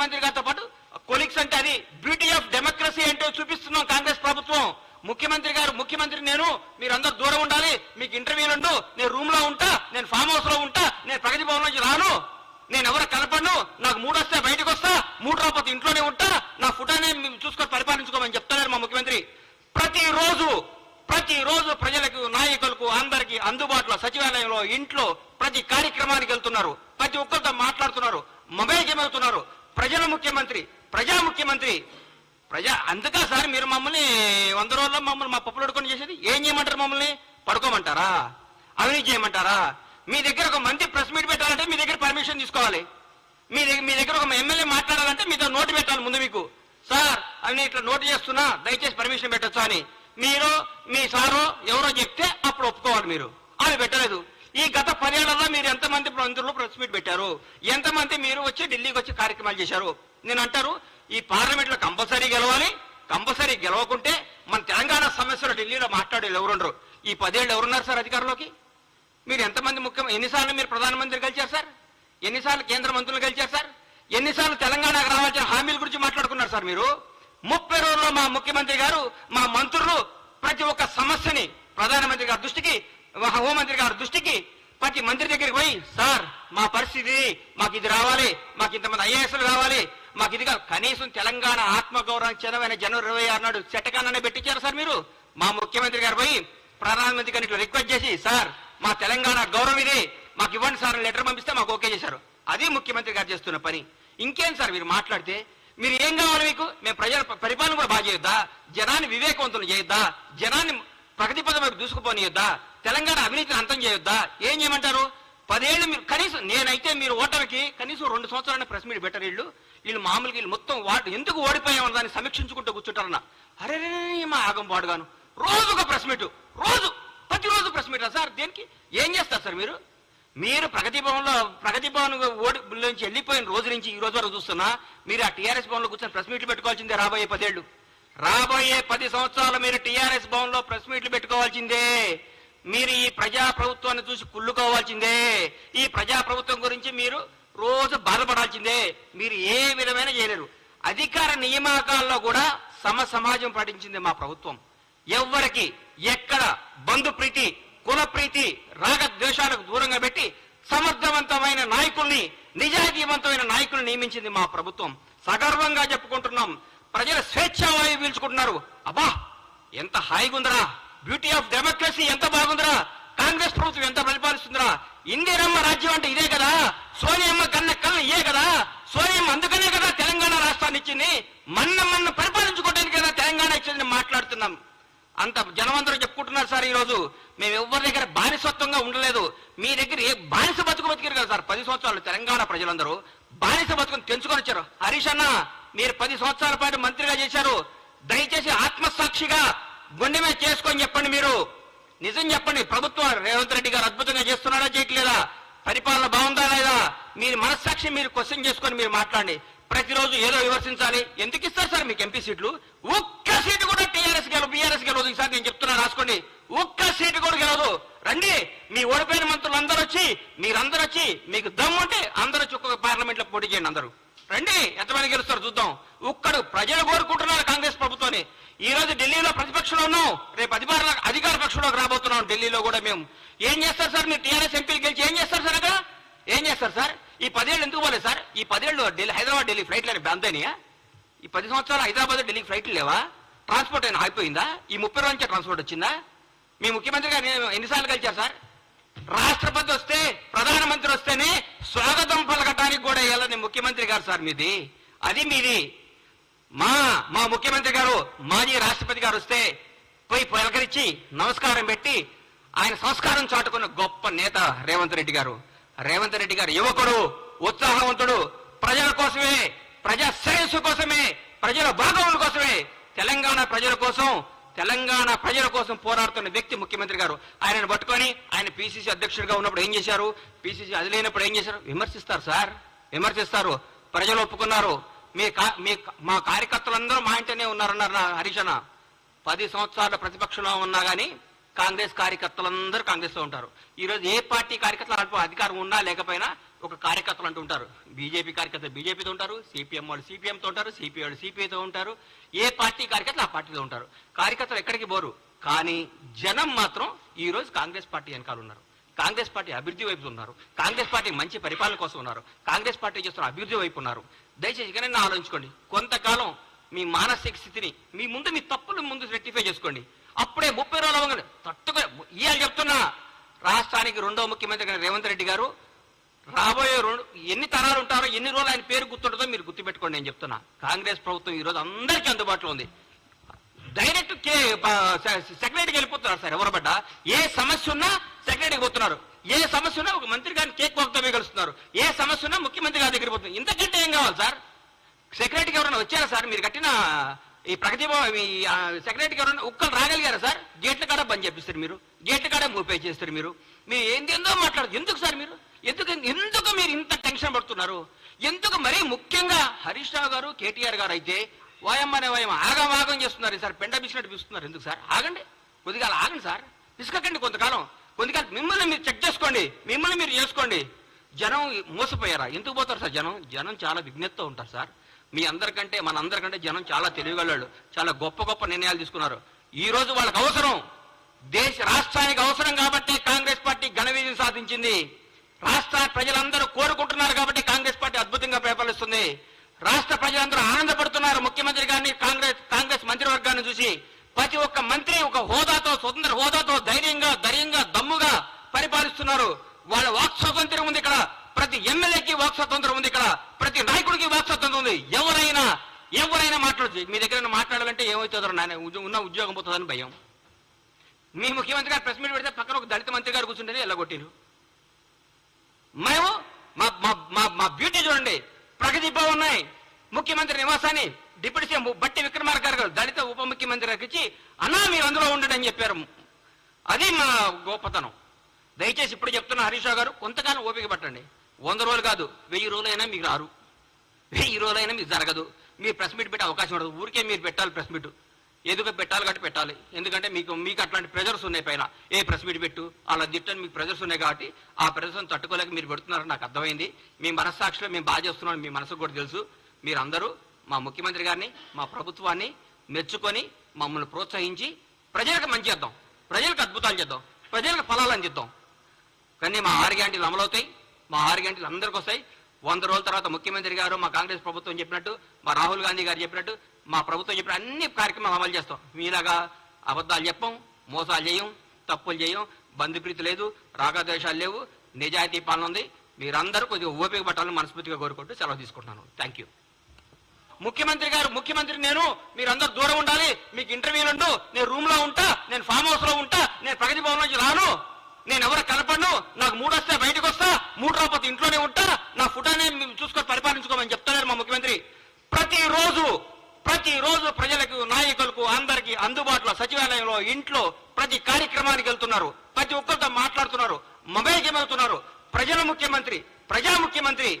ముఖ్యమంత్రి గారితో పాటు కొలీగ్స్ అంటే అది బ్యూటీ ఆఫ్ డెమోక్రసీ అంటే చూపిస్తున్నాం కాంగ్రెస్ ప్రభుత్వం. ముఖ్యమంత్రి గారు, ముఖ్యమంత్రి నేను, మీరందరూ దూరం ఉండాలి, మీకు ఇంటర్వ్యూలు ఉండు, నేను రూమ్ లో ఉంటా, నేను ఫామ్ హౌస్ లో ఉంటా, నేను ప్రగతి భవన్ నుంచి రాను, నేను ఎవరు కనపడను, నాకు మూడు వస్తే బయటకు వస్తా, మూడు రాకపోతే ఇంట్లోనే ఉంటా, నా ఫుటానే చూసుకొని పరిపాలించుకోమని చెప్తున్నారు మా ముఖ్యమంత్రి. ప్రతిరోజు ప్రజలకు, నాయకులకు, అందరికీ అందుబాటులో సచివాలయంలో, ఇంట్లో ప్రతి కార్యక్రమానికి వెళ్తున్నారు, ప్రతి ఒక్కరితో మాట్లాడుతున్నారు, మొబైల్ గేమ్ అవుతున్నారు. ప్రజల ముఖ్యమంత్రి, ప్రజా ముఖ్యమంత్రి. అందుకా సార్ మీరు మమ్మల్ని 100 రోజుల్లో మమ్మల్ని మా పప్పులు అడుకొని చేసేది? ఏం చేయమంటారు? మమ్మల్ని పడుకోమంటారా? అవినీతి చేయమంటారా? మీ దగ్గర ఒక మంత్రి ప్రెస్ మీట్ పెట్టాలంటే మీ దగ్గర పర్మిషన్ తీసుకోవాలి. మీ దగ్గర ఒక ఎమ్మెల్యే మాట్లాడాలంటే మీతో నోటు పెట్టాలి ముందు. మీకు సార్ అని ఇట్లా నోటు చేస్తున్నా, దయచేసి పర్మిషన్ పెట్టొచ్చు అని మీరు, మీ సారో ఎవరో చెప్తే అప్పుడు ఒప్పుకోవాలి. మీరు అది పెట్టలేదు. ఈ గత 10 ఏళ్లలో మీరు ఎంతమంది మంత్రులు ప్రెస్ మీట్ పెట్టారు? ఎంతమంది మీరు వచ్చి ఢిల్లీకి వచ్చి కార్యక్రమాలు చేశారు? నేను అంటారు ఈ పార్లమెంట్ లో కంపల్సరీ గెలవాలి, కంపల్సరీ గెలవకుంటే మన తెలంగాణ సమస్యలు ఢిల్లీలో మాట్లాడేది ఎవరుండరు. ఈ 10 ఏళ్ళు ఎవరున్నారు సార్ అధికారంలోకి? మీరు ఎంతమంది ఎన్నిసార్లు మీరు ప్రధానమంత్రి గెలిచారు సార్? ఎన్నిసార్లు కేంద్ర మంత్రులు గెలిచారు సార్? ఎన్నిసార్లు తెలంగాణకు రావాల్సిన హామీల గురించి మాట్లాడుకున్నారు సార్ మీరు? 30 రోజుల్లో మా ముఖ్యమంత్రి గారు, మా మంత్రులు ప్రతి ఒక్క సమస్యని ప్రధానమంత్రి గారి దృష్టికి, హోంమంత్రి గారి దృష్టికి, ప్రతి మంత్రి దగ్గరికి పోయి సార్ మా పరిస్థితి, మాకు ఇది రావాలి, మాకు ఇంతమంది ఐఏఎస్లు కావాలి, మాకు ఇది కాదు. కనీసం తెలంగాణ ఆత్మగౌరవానికి చెందమైన జనవరి 26 నాడు చట్టకాన్ని పెట్టించారు సార్ మీరు. మా ముఖ్యమంత్రి గారు పోయి ప్రధానమంత్రి గారిని ఇట్లా రిక్వెస్ట్ చేసి సార్ మా తెలంగాణ గౌరవం ఇది, మాకు ఇవ్వండి సార్ లెటర్ పంపిస్తే మాకు ఓకే చేశారు. అది ముఖ్యమంత్రి గారు చేస్తున్న పని. ఇంకేం సార్ మీరు మాట్లాడితే? మీరు ఏం కావాలి మీకు? మేము ప్రజల పరిపాలన కూడా బాగా చేయొద్దా? జనాన్ని వివేకవంతులు చేయొద్దా? జనాన్ని ప్రగతి పదం వైపు దూసుకుపోనియొద్దా? తెలంగాణ అవినీతిని అంతం చేయొద్దా? ఏం చేయమంటారు? 10 ఏళ్ళు మీరు కనీసం, నేనైతే మీరు ఓటమికి కనీసం 2 సంవత్సరాల ప్రెస్ మీట్ పెట్టరు. వీళ్ళు మామూలుగా వీళ్ళు మొత్తం ఎందుకు ఓడిపోయామని దాన్ని సమీక్షించుకుంటూ కూర్చుంటారన్న. అరే మా ఆగం పాడుగాను రోజు ఒక ప్రెస్ మీట్, ప్రతిరోజు ప్రెస్ మీట్ సార్. దేనికి? ఏం చేస్తారు సార్ మీరు? మీరు ప్రగతి భవన్ నుంచి వెళ్ళిపోయిన రోజు నుంచి ఈ రోజు వరకు చూస్తున్నా మీరు ఆ టీఆర్ఎస్ భవన్ లో కూర్చొని ప్రెస్ మీట్లు పెట్టుకోవాల్సిందే. రాబోయే 10 ఏళ్ళు, రాబోయే 10 సంవత్సరాలు మీరు టీఆర్ఎస్ భవన్ లో ప్రెస్ మీట్లు పెట్టుకోవాల్సిందే. మీరు ఈ ప్రజా ప్రభుత్వాన్ని చూసి కుళ్ళుకోవాల్సిందే. ఈ ప్రజా ప్రభుత్వం గురించి మీరు రోజు బాధపడాల్సిందే. మీరు ఏ విధమైన చేయలేరు. అధికార నియామకాల్లో కూడా సమాజం పాటించింది మా ప్రభుత్వం. ఎవ్వరికి ఎక్కడ బంధు ప్రీతి, కుల ప్రీతి, రాగ ద్వేషాలకు దూరంగా పెట్టి సమర్థవంతమైన నాయకుల్ని, నిజాయితీవంతమైన నాయకుల్ని నియమించింది మా ప్రభుత్వం. సగర్వంగా చెప్పుకుంటున్నాం. ప్రజలు స్వేచ్ఛావాయువు పీల్చుకుంటున్నారు. అబ్బా ఎంత హాయిగుందరా, బ్యూటీ ఆఫ్ డెమోక్రసీ ఎంత బాగుందిరా, కాంగ్రెస్ ప్రభుత్వం ఎంత పరిపాలిస్తుందిరా. ఇందిరమ్మ రాజ్యం అంటే ఇదే కదా, సోనియమ్మ కన్న కళ్ళు ఇదే కదా. సోనియమ్మ అందుకనే కదా తెలంగాణ రాష్ట్రాన్ని ఇచ్చింది. మన్న పరిపాలించుకోవడానికి కదా తెలంగాణ ఇచ్చింది మాట్లాడుతున్నాం. అంత జనమందరూ చెప్పుకుంటున్నారు సార్. ఈ రోజు మేము ఎవరి దగ్గర బానిసత్వంగా ఉండలేదు. మీ దగ్గర ఏ బానిస బతుకారు కదా సార్. 10 సంవత్సరాలు తెలంగాణ ప్రజలందరూ బానిస బతుకుని తెంచుకొని వచ్చారు. హరీష్ అన్న మీరు 10 సంవత్సరాల పాటు మంత్రిగా చేశారు. దయచేసి ఆత్మసాక్షిగా గుండె మీద చేసుకొని చెప్పండి. మీరు నిజం చెప్పండి. ప్రభుత్వం రేవంత్ రెడ్డి గారు అద్భుతంగా చేస్తున్నారా, చేయట్లేదా? పరిపాలన బాగుందా లేదా? మీరు మనస్సాక్షి మీరు క్వశ్చన్ చేసుకొని మీరు మాట్లాడండి. ప్రతిరోజు ఏదో విమర్శించాలి. ఎందుకు ఇస్తారు సార్ మీకు ఎంపీ సీట్లు? ఒక్క సీటు కూడా టీఆర్ఎస్ బీఆర్ఎస్ గెలవదు సార్. నేను చెప్తున్నా, రాసుకోండి. ఒక్క సీటు కూడా గెలవదు. రండి, మీ ఓడిపోయిన మంత్రులు అందరూ వచ్చి, మీరందరూ వచ్చి, మీకు దమ్ముంటే అందరూ వచ్చి ఒక్కొక్క పార్లమెంట్ లో పోటీ చేయండి. అందరూ రండి, ఎంతమంది గెలుస్తారు చూద్దాం. ఒక్కడు ప్రజలు కోరుకుంటున్నారు కాంగ్రెస్ ప్రభుత్వాన్ని. ఈ రోజు ఢిల్లీలో ప్రతిపక్షంలో ఉన్నాం, రేపు అధికార పక్షంలోకి రాబోతున్నాం. ఢిల్లీలో కూడా మేము ఏం చేస్తారు సార్? మీరు టీఆర్ఎస్ ఎంపీలు గెలిచి ఏం చేస్తారు సార్? అక్కడ ఏం చేస్తారు సార్? ఈ 10 ఏళ్ళు ఎందుకు పోలేదు సార్? ఈ 10 ఏళ్ళు హైదరాబాద్ ఢిల్లీ ఫ్లైట్లు అంతేనియా? ఈ 10 సంవత్సరాలు హైదరాబాద్ ఢిల్లీ ఫ్లైట్లు లేవా? ట్రాన్స్పోర్ట్ అయినా అయిపోయిందా? ఈ 30 రోజు నుంచే ట్రాన్స్పోర్ట్ వచ్చిందా? మీ ముఖ్యమంత్రి గారు ఎన్నిసార్లు కలిచారు సార్? రాష్ట్రపతి వస్తే, ప్రధానమంత్రి వస్తేనే స్వాగతం పలకటానికి కూడా వెళ్ళని ముఖ్యమంత్రి గారు సార్ మీది. అది మీది. మా ముఖ్యమంత్రి గారు, మాజీ రాష్ట్రపతి గారు వస్తే పోయి పలకరించి నమస్కారం పెట్టి ఆయన సంస్కారం చాటుకున్న గొప్ప నేత రేవంత్ రెడ్డి గారు. రేవంత్ రెడ్డి గారు యువకుడు, ఉత్సాహవంతుడు, ప్రజల కోసమే, ప్రజా శ్రేయస్సు కోసమే, ప్రజల బాగోగుల కోసమే, తెలంగాణ ప్రజల కోసం పోరాడుతున్న వ్యక్తి ముఖ్యమంత్రి గారు. ఆయనను పట్టుకొని ఆయన పిసిసి అధ్యక్షుడిగా ఉన్నప్పుడు ఏం చేశారు, పిసిసి అది లేనప్పుడు ఏం చేశారు? విమర్శిస్తారు సార్, విమర్శిస్తారు. ప్రజలు ఒప్పుకున్నారు. మా కార్యకర్తలందరూ మా ఇంటనే ఉన్నారన్నారు హరీష్ అన్న. 10 సంవత్సరాల ప్రతిపక్షంలో ఉన్నా కానీ కాంగ్రెస్ కార్యకర్తలందరూ కాంగ్రెస్ లో ఉంటారు. ఈ రోజు ఏ పార్టీ కార్యకర్తలు అధికారం ఉన్నా లేకపోయినా ఒక కార్యకర్తలు అంటూ ఉంటారు. బీజేపీ కార్యకర్తలు బీజేపీతో ఉంటారు, సిపిఎం వాళ్ళు సిపిఎంతో ఉంటారు, సిపిఐ వాళ్ళు సిపిఐతో ఉంటారు, ఏ పార్టీ కార్యకర్తలు ఆ పార్టీతో ఉంటారు. కార్యకర్తలు ఎక్కడికి పోరు. కానీ జనం మాత్రం ఈ రోజు కాంగ్రెస్ పార్టీ వెనకాల ఉన్నారు. కాంగ్రెస్ పార్టీ అభివృద్ధి వైపు ఉన్నారు. కాంగ్రెస్ పార్టీ మంచి పరిపాలన కోసం ఉన్నారు. కాంగ్రెస్ పార్టీ చేస్తున్న అభివృద్ధి వైపు ఉన్నారు. దయచేసి ఇకనైనా ఆలోచించుకోండి. కొంతకాలం మీ మానసిక స్థితిని మీ తప్పులు ముందు రెక్టిఫై చేసుకోండి. అప్పుడే 30 రోజులు అవ్వగానే తట్టుగా ఇవాళ చెప్తున్నా, రాష్ట్రానికి రెండవ ముఖ్యమంత్రి రేవంత్ రెడ్డి గారు రాబోయే ఎన్ని తరాలు ఉంటారో, ఎన్ని రోజులు ఆయన పేరు గుర్తుంటుందో మీరు గుర్తుపెట్టుకోండి. నేను చెప్తున్నా, కాంగ్రెస్ ప్రభుత్వం ఈ రోజు అందరికీ అందుబాటులో ఉంది. డైరెక్ట్ సెక్రటరీకి వెళ్ళిపోతున్నారు సార్. ఎవరు పడ్డా ఏ సమస్య ఉన్నా సెక్రటరీకి పోతున్నారు. ఏ సమస్య ఉన్నా ఒక మంత్రి గారిని కేక్ వాక్తో కలుస్తున్నారు. ఏ సమస్య ఉన్నా ముఖ్యమంత్రి గారి దగ్గర పోతున్నారు. ఇంతకంటే ఏం కావాలి సార్? సెక్రటరీకి ఎవరైనా వచ్చారా సార్? మీరు కట్టిన ఈ ప్రగతి సెక్రటరీకి ఎవరైనా ఒక్కరు రాగలిగారా సార్? గేట్ల కాడ బంద్ చేపిస్తారు మీరు, గేట్ల కాడ మూపే చేస్తారు మీరు. మీరు ఏందో మాట్లాడదు. ఎందుకు సార్ మీరు ఎందుకు మీరు ఇంత టెన్షన్ పడుతున్నారు? ఎందుకు? మరీ ముఖ్యంగా హరీష్ రావు గారు, కేటీఆర్ గారు అయితే వాయమ్మనే వాయం ఆగం చేస్తున్నారు సార్. పెండ బిసినట్టు పిస్తున్నారు. ఎందుకు సార్? ఆగండి, కొద్దిగా ఆగండి సార్. పిసుకండి కొంతకాలం. మిమ్మల్ని మీరు చెక్ చేసుకోండి, మిమ్మల్ని మీరు చేసుకోండి. జనం మోసపోయారా? ఎందుకు పోతారు సార్? జనం చాలా విజ్ఞతతో ఉంటారు సార్. మీ అందరికంటే మనందరికంటే జనం చాలా తెలివిగలవాళ్ళు. చాలా గొప్ప నిర్ణయాలు తీసుకున్నారు. ఈ రోజు వాళ్ళకి అవసరం, రాష్ట్రానికి అవసరం కాబట్టి కాంగ్రెస్ పార్టీ ఘన విజయం సాధించింది. రాష్ట్ర ప్రజలందరూ కోరుకుంటున్నారు కాబట్టి కాంగ్రెస్ పార్టీ అద్భుతంగా పరిపాలిస్తుంది. రాష్ట్ర ప్రజలందరూ ఆనందపడుతున్నారు ముఖ్యమంత్రి గారిని, కాంగ్రెస్ మంత్రివర్గాన్ని చూసి. ప్రతి ఒక్క మంత్రి ఒక హోదాతో, స్వతంత్ర హోదాతో ధైర్యంగా దమ్ముగా పరిపాలిస్తున్నారు. వాళ్ళ వాక్ స్వాతంత్ర్యం ఉంది ఇక్కడ. ప్రతి ఎమ్మెల్యేకి వాక్ స్వాతంత్రం ఉంది ఇక్కడ. ప్రతి నాయకుడికి వాక్ స్వాతంత్రం ఉంది. ఎవరైనా మాట్లాడచ్చు. మీ దగ్గర మాట్లాడాలంటే ఏమవుతుందో నాయన, ఉన్న ఉద్యోగం పోతుందని భయం. మీ ముఖ్యమంత్రి గారు ప్రెస్ మీట్ పెడితే పక్కన ఒక దళిత మంత్రి గారు కూర్చుంటేనే ఎల్లగొట్టిరు. మేము మా బ్యూటీ చూడండి. ప్రగతి భవన్ ఉన్నాయి. ముఖ్యమంత్రి నివాసాన్ని డిప్యూటీ సీఎం బట్టి విక్రమార్క గారు దళిత ఉప ముఖ్యమంత్రి గారికి ఇచ్చి, అన్నా మీరు అందులో ఉండండి అని చెప్పారు. అది మా గొప్పతనం. దయచేసి ఇప్పుడు చెప్తున్న హరీష్ రావు గారు, కొంతకాలం ఓపిక పట్టండి. 100 రోజులు కాదు, 1000 రోజులైనా మీకు రారు. 1000 రోజులైనా మీకు జరగదు. మీరు ప్రెస్ మీట్ పెట్టే అవకాశం ఉండదు. ఊరికే మీరు పెట్టాలి ప్రెస్ మీట్. ఎందుకు పెట్టాలి కాబట్టి పెట్టాలి. ఎందుకంటే మీకు అట్లాంటి ప్రెజర్స్ ఉన్నాయి పైన. ఏ ప్రెస్ మీట్ పెట్టు అలా తిట్టని మీకు ప్రెజర్స్ ఉన్నాయి కాబట్టి ఆ ప్రెజర్స్ తట్టుకోలేక మీరు పెడుతున్నారని నాకు అర్థమైంది. మీ మనస్సాక్షిలో మేము బాగా చేస్తున్నాం, మీ మనసుకు కూడా తెలుసు. మీరందరూ మా ముఖ్యమంత్రి గారిని, మా ప్రభుత్వాన్ని మెచ్చుకొని మమ్మల్ని ప్రోత్సహించి ప్రజలకు మంచి చేద్దాం, ప్రజలకు అద్భుతాలు చేద్దాం, ప్రజలకు ఫలాలు అందిద్దాం. కానీ మా 6 గ్యారెంటీలు అమలవుతాయి. మా 6 గ్యారెంటీలు అందరికీ వస్తాయి. 100 రోజుల తర్వాత ముఖ్యమంత్రి గారు, మా కాంగ్రెస్ ప్రభుత్వం చెప్పినట్టు, మా రాహుల్ గాంధీ గారు చెప్పినట్టు, మా ప్రభుత్వం చెప్పిన అన్ని కార్యక్రమాలు అమలు చేస్తాం. మీలాగా అబద్ధాలు చెప్పం, మోసాలు చేయం, తప్పులు చేయం, బంధుప్రీతి లేదు, రాగద్వేషాలు లేవు, నిజాయితీ పాలన ఉంది. మీరందరూ కొద్దిగా ఓపిక పట్టాలని మనస్ఫూర్తిగా కోరుకుంటూ సెలవు తీసుకుంటున్నాను. Thank you. ముఖ్యమంత్రి నేను, మీరందరూ దూరం ఉండాలి. మీకు ఇంటర్వ్యూలు ఉండు, నేను రూమ్ లో ఉంటా, నేను ఫామ్ హౌస్ లో ఉంటా, నేను ప్రగతి భవన్ నుంచి రాను, నేను ఎవరు కనపడను, నాకు 3 వస్తే బయటకు వస్తా, 3 రాకపోతే ఇంట్లోనే ఉంటా, నా ఫుటానే చూసుకొని పరిపాలించుకోమని చెప్తున్నారు మా ముఖ్యమంత్రి. ప్రతిరోజు ప్రజలకు, నాయకులకు అందరికీ అందుబాటులో సచివాలయంలో, ఇంట్లో ప్రతి కార్యక్రమానికి వెళ్తున్నారు. ప్రతి ఒక్కరితో మాట్లాడుతున్నారు. మొబైల్ గేమ్ అవుతున్నారు. ప్రజా ముఖ్యమంత్రి.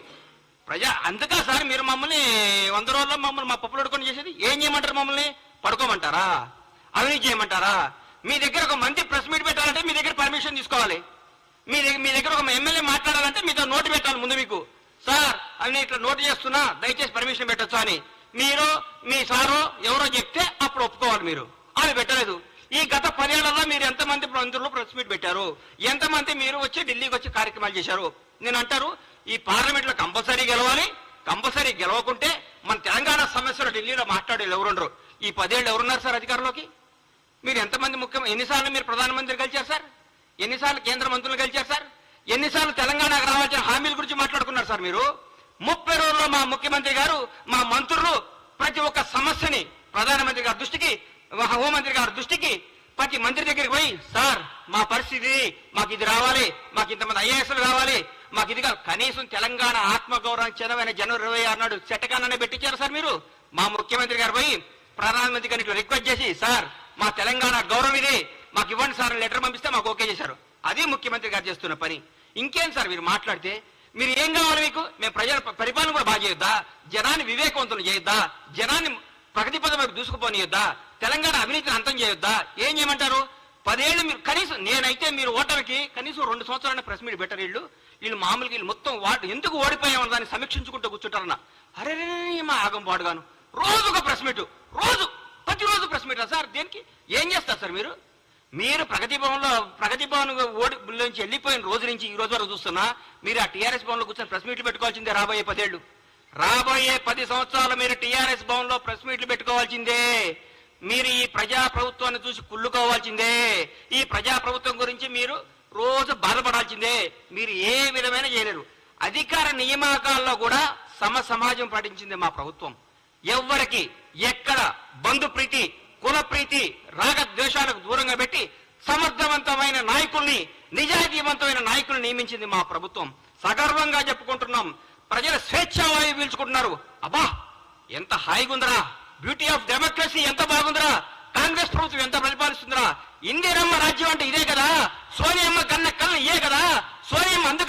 అందుకా సార్ మీరు మమ్మల్ని 100 రోజుల్లో మమ్మల్ని మా పప్పులు అడుకొని చేసేది? ఏం చేయమంటారు? మమ్మల్ని పడుకోమంటారా? అవినీతి చేయమంటారా? మీ దగ్గర ఒక మంత్రి ప్రెస్ మీట్ పెట్టాలంటే మీ దగ్గర పర్మిషన్ తీసుకోవాలి. మీ దగ్గర ఒక ఎమ్మెల్యే మాట్లాడాలంటే మీతో నోటు పెట్టాలి ముందు. మీకు సార్ అని ఇట్లా నోటు చేస్తున్నా, దయచేసి పర్మిషన్ పెట్టొచ్చు అని మీరు, మీ సారో ఎవరో చెప్తే అప్పుడు ఒప్పుకోవాలి. మీరు అది పెట్టలేదు. ఈ గత 10 ఏళ్లలో మీరు ఎంతమంది మంత్రులు ప్రెస్ మీట్ పెట్టారు? ఎంతమంది మీరు వచ్చి ఢిల్లీకి వచ్చి కార్యక్రమాలు చేశారు? నేను అంటారు, ఈ పార్లమెంట్ లో కంపల్సరీ గెలవాలి. కంపల్సరీ గెలవకుంటే మన తెలంగాణ సమస్యలు ఢిల్లీలో మాట్లాడేది ఎవరుండరు. ఈ 10 ఏళ్ళు ఎవరున్నారు సార్ అధికారంలోకి? మీరు ఎంతమంది ఎన్నిసార్లు మీరు ప్రధానమంత్రి కలిశారు సార్? ఎన్నిసార్లు కేంద్ర మంత్రులు కలిశారు సార్? ఎన్నిసార్లు తెలంగాణకు రావాల్సిన హామీల గురించి మాట్లాడుకున్నారు సార్? మీరు 30 రోజుల్లో మా ముఖ్యమంత్రి గారు, మా మంత్రులు ప్రతి ఒక్క సమస్యని ప్రధానమంత్రి గారి దృష్టికి, హోంమంత్రి గారి దృష్టికి, ప్రతి మంత్రి దగ్గరికి పోయి, సార్ మా పరిస్థితి, మాకు ఇది రావాలి, మాకు ఇంతమంది ఐఏఎస్లు రావాలి, మాకు ఇది కనీసం తెలంగాణ ఆత్మగౌరవం చెందమైన జనవరి 26 నాడు చట్టకాన్ని పెట్టించారు సార్ మీరు. మా ముఖ్యమంత్రి గారు పోయి ప్రధానమంత్రి గారిని రిక్వెస్ట్ చేసి, సార్ మా తెలంగాణ గౌరవం ఇది, మాకు ఇవ్వండి సార్ లెటర్ పంపిస్తే మాకు ఓకే చేశారు. అది ముఖ్యమంత్రి గారు చేస్తున్న పని. ఇంకేం సార్ మీరు మాట్లాడితే? మీరు ఏం కావాలి మీకు? మేము ప్రజల పరిపాలన కూడా బాగా చేయొద్దా? జనాన్ని వివేకవంతులు చేయొద్దా? జనాన్ని ప్రగతి పదవికి దూసుకుపోనియొద్దా? తెలంగాణ అవినీతిని అంతం చేయొద్దా? ఏం చేయమంటారు? 10 ఏళ్ళు మీరు కనీసం, నేనైతే మీరు ఓటర్కి కనీసం 2 సంవత్సరాల ప్రెస్ మీట్ పెట్టరు. వీళ్ళు మామూలుగా వీళ్ళు మొత్తం ఎందుకు ఓడిపోయామని దాన్ని సమీక్షించుకుంటూ కూర్చుంటారన్న. అరే మా ఆగం పాడుగాను రోజు ఒక ప్రెస్ మీట్, ప్రతిరోజు ప్రెస్ మీట్ సార్. దేనికి ఏం చేస్తారు సార్ మీరు? మీరు ప్రగతి భవన్ నుంచి వెళ్ళిపోయిన రోజు నుంచి ఈ రోజు వరకు చూస్తున్నా మీరు ఆ టీఆర్ఎస్ భవన్ లో కూర్చొని ప్రెస్ మీట్లు పెట్టుకోవాల్సిందే. రాబోయే 10 ఏళ్ళు, రాబోయే 10 సంవత్సరాలు మీరు టీఆర్ఎస్ భవన్ లో ప్రెస్ మీట్లు పెట్టుకోవాల్సిందే. మీరు ఈ ప్రజా ప్రభుత్వాన్ని చూసి కుళ్ళుకోవాల్సిందే. ఈ ప్రజా ప్రభుత్వం గురించి మీరు రోజు బాధపడాల్సిందే. మీరు ఏ విధమైన చేయలేరు. అధికార నియామకాల్లో కూడా సమాజం పాటించింది మా ప్రభుత్వం. ఎవ్వరికి ఎక్కడ బంధు ప్రీతి, కుల ప్రీతి, రాగ ద్వేషాలకు దూరంగా పెట్టి సమర్థవంతమైన నాయకుల్ని, నిజాయితీవంతమైన నాయకుల్ని నియమించింది మా ప్రభుత్వం. సగర్వంగా చెప్పుకుంటున్నాం. ప్రజల స్వేచ్ఛావాయువు పీల్చుకుంటున్నారు. అబ్బా ఎంత హాయిగుందరా, బ్యూటీ ఆఫ్ డెమోక్రసీ ఎంత బాగుందిరా, కాంగ్రెస్ ప్రభుత్వం ఎంత పరిపాలిస్తుందిరా, ఇందిరమ్మ రాజ్యం అంటే ఇదే కదా, సోనియమ్మ కన్న కళ్ళు ఇదే కదా, సోనియమ్మ అందుకు